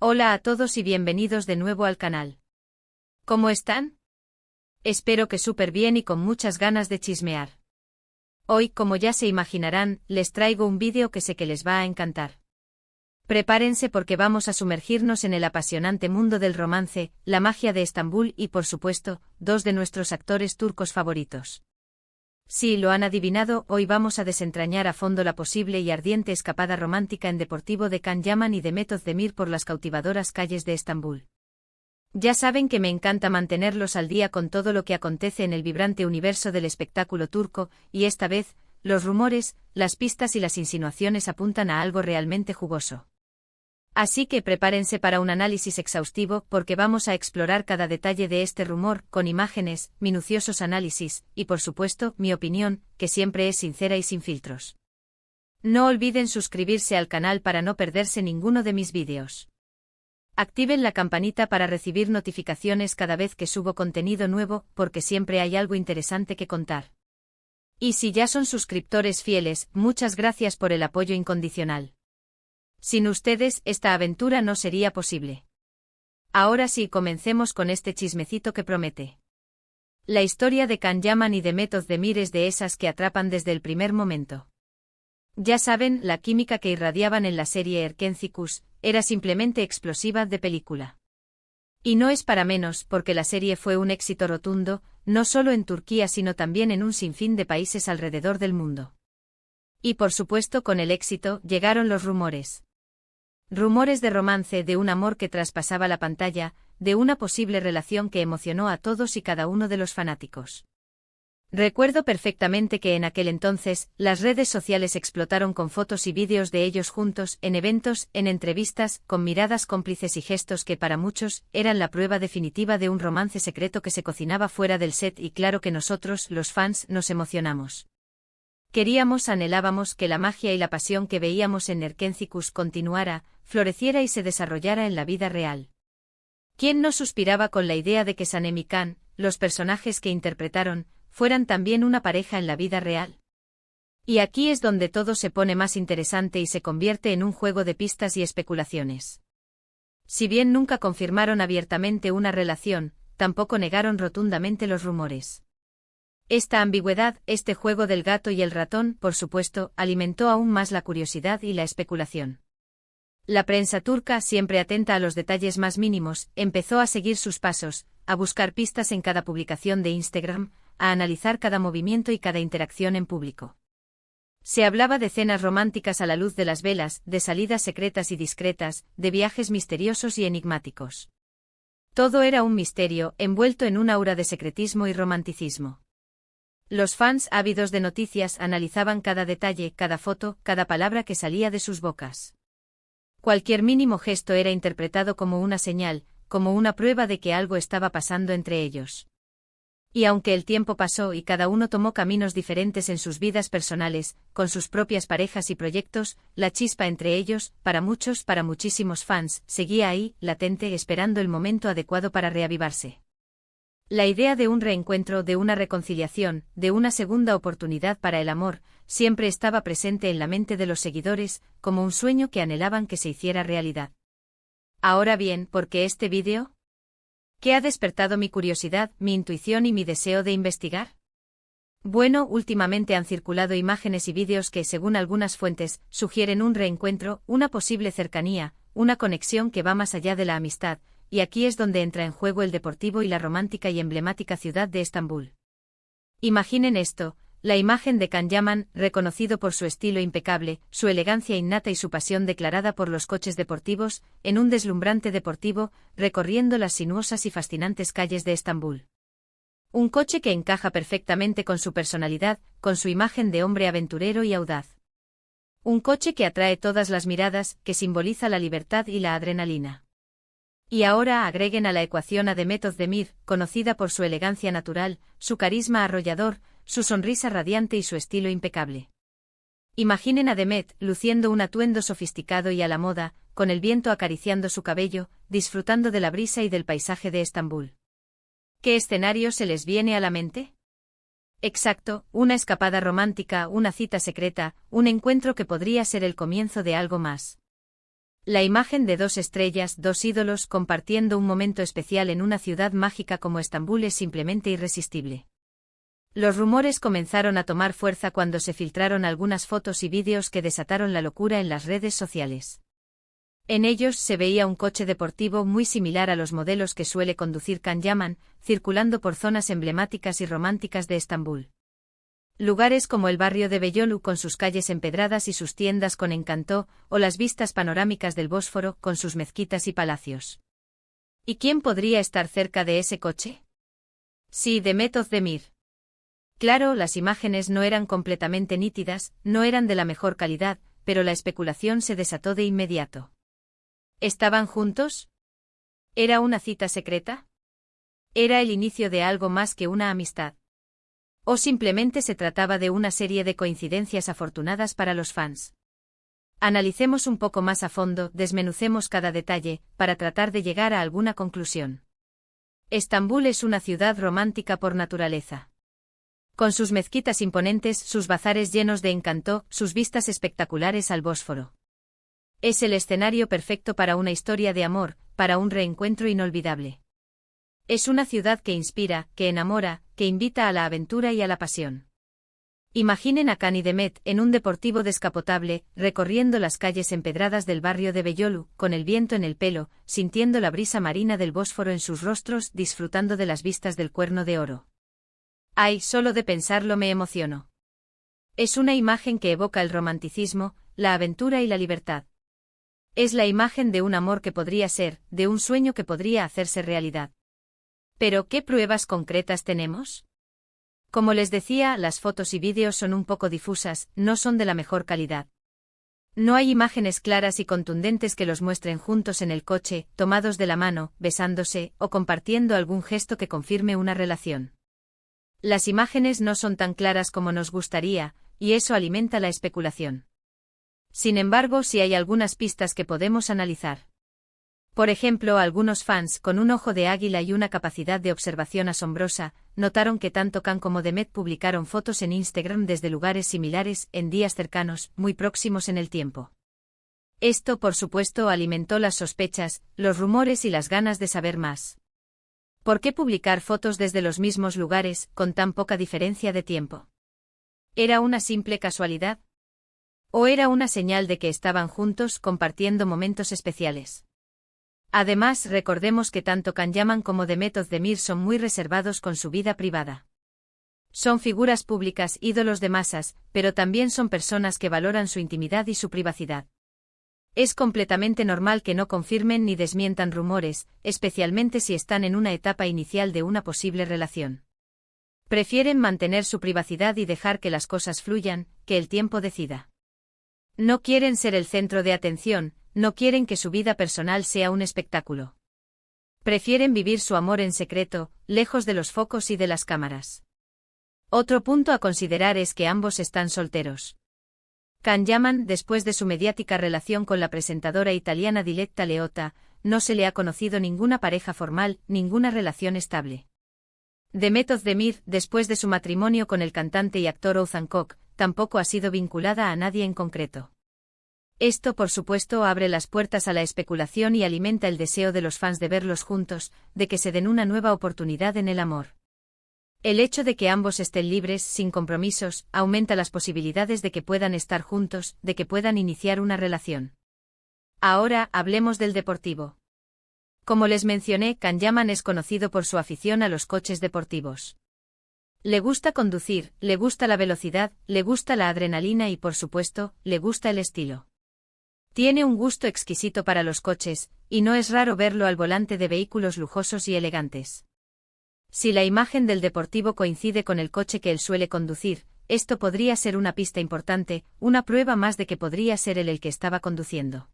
Hola a todos y bienvenidos de nuevo al canal. ¿Cómo están? Espero que súper bien y con muchas ganas de chismear. Hoy, como ya se imaginarán, les traigo un vídeo que sé que les va a encantar. Prepárense porque vamos a sumergirnos en el apasionante mundo del romance, la magia de Estambul y, por supuesto, dos de nuestros actores turcos favoritos. Sí, lo han adivinado, hoy vamos a desentrañar a fondo la posible y ardiente escapada romántica en Deportivo de Can Yaman y Demet Özdemir por las cautivadoras calles de Estambul. Ya saben que me encanta mantenerlos al día con todo lo que acontece en el vibrante universo del espectáculo turco, y esta vez, los rumores, las pistas y las insinuaciones apuntan a algo realmente jugoso. Así que prepárense para un análisis exhaustivo porque vamos a explorar cada detalle de este rumor, con imágenes, minuciosos análisis, y por supuesto, mi opinión, que siempre es sincera y sin filtros. No olviden suscribirse al canal para no perderse ninguno de mis vídeos. Activen la campanita para recibir notificaciones cada vez que subo contenido nuevo, porque siempre hay algo interesante que contar. Y si ya son suscriptores fieles, muchas gracias por el apoyo incondicional. Sin ustedes, esta aventura no sería posible. Ahora sí, comencemos con este chismecito que promete. La historia de Can Yaman y Demet Özdemir es de esas que atrapan desde el primer momento. Ya saben, la química que irradiaban en la serie Erkenci era simplemente explosiva de película. Y no es para menos, porque la serie fue un éxito rotundo, no solo en Turquía sino también en un sinfín de países alrededor del mundo. Y por supuesto con el éxito, llegaron los rumores. Rumores de romance, de un amor que traspasaba la pantalla, de una posible relación que emocionó a todos y cada uno de los fanáticos. Recuerdo perfectamente que en aquel entonces, las redes sociales explotaron con fotos y vídeos de ellos juntos, en eventos, en entrevistas, con miradas cómplices y gestos que para muchos, eran la prueba definitiva de un romance secreto que se cocinaba fuera del set y claro que nosotros, los fans, nos emocionamos. Queríamos, anhelábamos que la magia y la pasión que veíamos en Erkenci continuara, floreciera y se desarrollara en la vida real. ¿Quién no suspiraba con la idea de que Sanem y Can, los personajes que interpretaron, fueran también una pareja en la vida real? Y aquí es donde todo se pone más interesante y se convierte en un juego de pistas y especulaciones. Si bien nunca confirmaron abiertamente una relación, tampoco negaron rotundamente los rumores. Esta ambigüedad, este juego del gato y el ratón, por supuesto, alimentó aún más la curiosidad y la especulación. La prensa turca, siempre atenta a los detalles más mínimos, empezó a seguir sus pasos, a buscar pistas en cada publicación de Instagram, a analizar cada movimiento y cada interacción en público. Se hablaba de cenas románticas a la luz de las velas, de salidas secretas y discretas, de viajes misteriosos y enigmáticos. Todo era un misterio, envuelto en un aura de secretismo y romanticismo. Los fans, ávidos de noticias, analizaban cada detalle, cada foto, cada palabra que salía de sus bocas. Cualquier mínimo gesto era interpretado como una señal, como una prueba de que algo estaba pasando entre ellos. Y aunque el tiempo pasó y cada uno tomó caminos diferentes en sus vidas personales, con sus propias parejas y proyectos, la chispa entre ellos, para muchos, para muchísimos fans, seguía ahí, latente, esperando el momento adecuado para reavivarse. La idea de un reencuentro, de una reconciliación, de una segunda oportunidad para el amor, siempre estaba presente en la mente de los seguidores, como un sueño que anhelaban que se hiciera realidad. Ahora bien, ¿por qué este vídeo? ¿Qué ha despertado mi curiosidad, mi intuición y mi deseo de investigar? Bueno, últimamente han circulado imágenes y vídeos que, según algunas fuentes, sugieren un reencuentro, una posible cercanía, una conexión que va más allá de la amistad, y aquí es donde entra en juego el deportivo y la romántica y emblemática ciudad de Estambul. Imaginen esto, la imagen de Can Yaman, reconocido por su estilo impecable, su elegancia innata y su pasión declarada por los coches deportivos, en un deslumbrante deportivo, recorriendo las sinuosas y fascinantes calles de Estambul. Un coche que encaja perfectamente con su personalidad, con su imagen de hombre aventurero y audaz. Un coche que atrae todas las miradas, que simboliza la libertad y la adrenalina. Y ahora agreguen a la ecuación a Demet Özdemir, conocida por su elegancia natural, su carisma arrollador, su sonrisa radiante y su estilo impecable. Imaginen a Demet, luciendo un atuendo sofisticado y a la moda, con el viento acariciando su cabello, disfrutando de la brisa y del paisaje de Estambul. ¿Qué escenario se les viene a la mente? Exacto, una escapada romántica, una cita secreta, un encuentro que podría ser el comienzo de algo más. La imagen de dos estrellas, dos ídolos compartiendo un momento especial en una ciudad mágica como Estambul es simplemente irresistible. Los rumores comenzaron a tomar fuerza cuando se filtraron algunas fotos y vídeos que desataron la locura en las redes sociales. En ellos se veía un coche deportivo muy similar a los modelos que suele conducir Can Yaman, circulando por zonas emblemáticas y románticas de Estambul. Lugares como el barrio de Beyoğlu con sus calles empedradas y sus tiendas con encanto, o las vistas panorámicas del Bósforo con sus mezquitas y palacios. ¿Y quién podría estar cerca de ese coche? Sí, Demet Özdemir. Claro, las imágenes no eran completamente nítidas, no eran de la mejor calidad, pero la especulación se desató de inmediato. ¿Estaban juntos? ¿Era una cita secreta? ¿Era el inicio de algo más que una amistad? ¿O simplemente se trataba de una serie de coincidencias afortunadas para los fans? Analicemos un poco más a fondo, desmenucemos cada detalle, para tratar de llegar a alguna conclusión. Estambul es una ciudad romántica por naturaleza. Con sus mezquitas imponentes, sus bazares llenos de encanto, sus vistas espectaculares al Bósforo. Es el escenario perfecto para una historia de amor, para un reencuentro inolvidable. Es una ciudad que inspira, que enamora, que invita a la aventura y a la pasión. Imaginen a Can y Demet en un deportivo descapotable, recorriendo las calles empedradas del barrio de Beyoğlu, con el viento en el pelo, sintiendo la brisa marina del Bósforo en sus rostros, disfrutando de las vistas del Cuerno de Oro. Ay, solo de pensarlo me emociono. Es una imagen que evoca el romanticismo, la aventura y la libertad. Es la imagen de un amor que podría ser, de un sueño que podría hacerse realidad. ¿Pero qué pruebas concretas tenemos? Como les decía, las fotos y vídeos son un poco difusas, no son de la mejor calidad. No hay imágenes claras y contundentes que los muestren juntos en el coche, tomados de la mano, besándose, o compartiendo algún gesto que confirme una relación. Las imágenes no son tan claras como nos gustaría, y eso alimenta la especulación. Sin embargo, sí hay algunas pistas que podemos analizar. Por ejemplo, algunos fans, con un ojo de águila y una capacidad de observación asombrosa, notaron que tanto Can como Demet publicaron fotos en Instagram desde lugares similares, en días cercanos, muy próximos en el tiempo. Esto, por supuesto, alimentó las sospechas, los rumores y las ganas de saber más. ¿Por qué publicar fotos desde los mismos lugares, con tan poca diferencia de tiempo? ¿Era una simple casualidad? ¿O era una señal de que estaban juntos, compartiendo momentos especiales? Además, recordemos que tanto Can Yaman como Demet Özdemir son muy reservados con su vida privada. Son figuras públicas, ídolos de masas, pero también son personas que valoran su intimidad y su privacidad. Es completamente normal que no confirmen ni desmientan rumores, especialmente si están en una etapa inicial de una posible relación. Prefieren mantener su privacidad y dejar que las cosas fluyan, que el tiempo decida. No quieren ser el centro de atención, no quieren que su vida personal sea un espectáculo. Prefieren vivir su amor en secreto, lejos de los focos y de las cámaras. Otro punto a considerar es que ambos están solteros. Can Yaman, después de su mediática relación con la presentadora italiana Diletta Leotta, no se le ha conocido ninguna pareja formal, ninguna relación estable. Demet Özdemir, después de su matrimonio con el cantante y actor Oğuzhan Koç, tampoco ha sido vinculada a nadie en concreto. Esto, por supuesto, abre las puertas a la especulación y alimenta el deseo de los fans de verlos juntos, de que se den una nueva oportunidad en el amor. El hecho de que ambos estén libres, sin compromisos, aumenta las posibilidades de que puedan estar juntos, de que puedan iniciar una relación. Ahora, hablemos del deportivo. Como les mencioné, Can Yaman es conocido por su afición a los coches deportivos. Le gusta conducir, le gusta la velocidad, le gusta la adrenalina y, por supuesto, le gusta el estilo. Tiene un gusto exquisito para los coches, y no es raro verlo al volante de vehículos lujosos y elegantes. Si la imagen del deportivo coincide con el coche que él suele conducir, esto podría ser una pista importante, una prueba más de que podría ser él el que estaba conduciendo.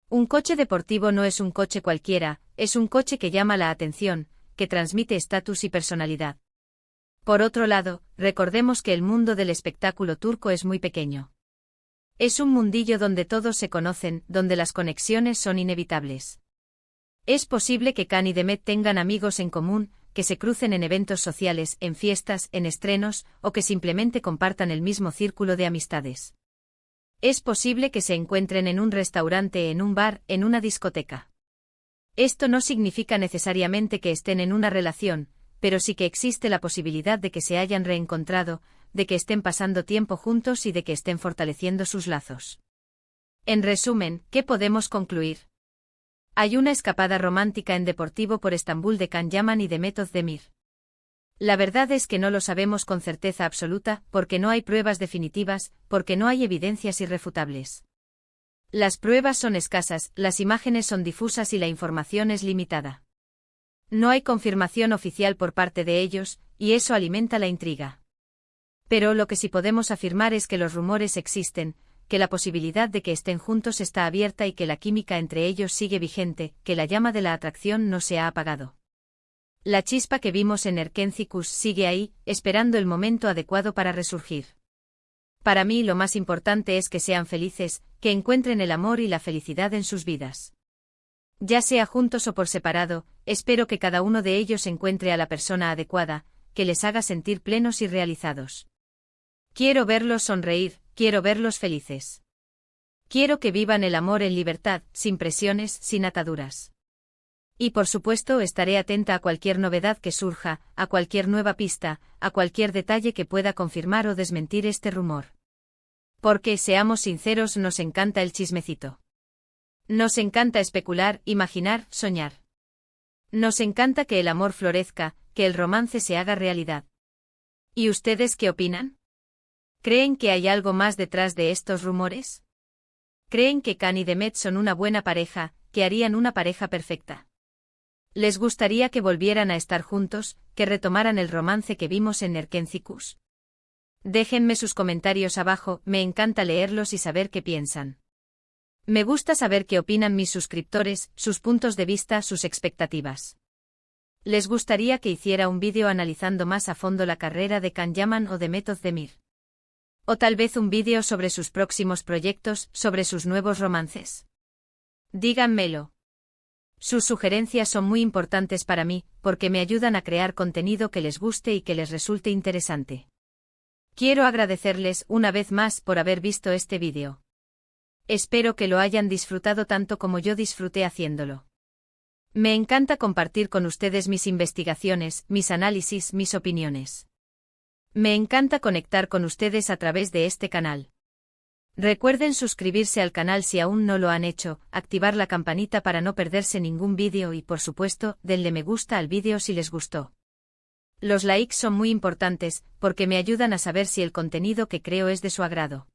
Un coche deportivo no es un coche cualquiera, es un coche que llama la atención, que transmite estatus y personalidad. Por otro lado, recordemos que el mundo del espectáculo turco es muy pequeño. Es un mundillo donde todos se conocen, donde las conexiones son inevitables. Es posible que Can y Demet tengan amigos en común, que se crucen en eventos sociales, en fiestas, en estrenos, o que simplemente compartan el mismo círculo de amistades. Es posible que se encuentren en un restaurante, en un bar, en una discoteca. Esto no significa necesariamente que estén en una relación, pero sí que existe la posibilidad de que se hayan reencontrado, de que estén pasando tiempo juntos y de que estén fortaleciendo sus lazos. En resumen, ¿qué podemos concluir? Hay una escapada romántica en Deportivo por Estambul de Can Yaman y de Demet Özdemir. La verdad es que no lo sabemos con certeza absoluta, porque no hay pruebas definitivas, porque no hay evidencias irrefutables. Las pruebas son escasas, las imágenes son difusas y la información es limitada. No hay confirmación oficial por parte de ellos, y eso alimenta la intriga. Pero lo que sí podemos afirmar es que los rumores existen, que la posibilidad de que estén juntos está abierta y que la química entre ellos sigue vigente, que la llama de la atracción no se ha apagado. La chispa que vimos en Erkencikus sigue ahí, esperando el momento adecuado para resurgir. Para mí lo más importante es que sean felices, que encuentren el amor y la felicidad en sus vidas. Ya sea juntos o por separado, espero que cada uno de ellos encuentre a la persona adecuada, que les haga sentir plenos y realizados. Quiero verlos sonreír, quiero verlos felices. Quiero que vivan el amor en libertad, sin presiones, sin ataduras. Y por supuesto estaré atenta a cualquier novedad que surja, a cualquier nueva pista, a cualquier detalle que pueda confirmar o desmentir este rumor. Porque, seamos sinceros, nos encanta el chismecito. Nos encanta especular, imaginar, soñar. Nos encanta que el amor florezca, que el romance se haga realidad. ¿Y ustedes qué opinan? ¿Creen que hay algo más detrás de estos rumores? ¿Creen que Can y Demet son una buena pareja, que harían una pareja perfecta? ¿Les gustaría que volvieran a estar juntos, que retomaran el romance que vimos en Erkencikus? Déjenme sus comentarios abajo, me encanta leerlos y saber qué piensan. Me gusta saber qué opinan mis suscriptores, sus puntos de vista, sus expectativas. ¿Les gustaría que hiciera un vídeo analizando más a fondo la carrera de Can Yaman o de Demet Özdemir? O tal vez un vídeo sobre sus próximos proyectos, sobre sus nuevos romances. Díganmelo. Sus sugerencias son muy importantes para mí, porque me ayudan a crear contenido que les guste y que les resulte interesante. Quiero agradecerles una vez más por haber visto este vídeo. Espero que lo hayan disfrutado tanto como yo disfruté haciéndolo. Me encanta compartir con ustedes mis investigaciones, mis análisis, mis opiniones. Me encanta conectar con ustedes a través de este canal. Recuerden suscribirse al canal si aún no lo han hecho, activar la campanita para no perderse ningún vídeo y por supuesto, denle me gusta al vídeo si les gustó. Los likes son muy importantes, porque me ayudan a saber si el contenido que creo es de su agrado.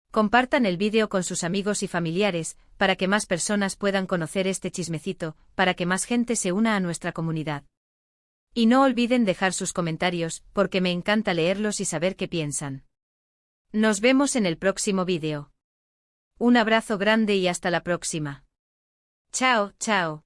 Compartan el vídeo con sus amigos y familiares, para que más personas puedan conocer este chismecito, para que más gente se una a nuestra comunidad. Y no olviden dejar sus comentarios, porque me encanta leerlos y saber qué piensan. Nos vemos en el próximo vídeo. Un abrazo grande y hasta la próxima. Chao, chao.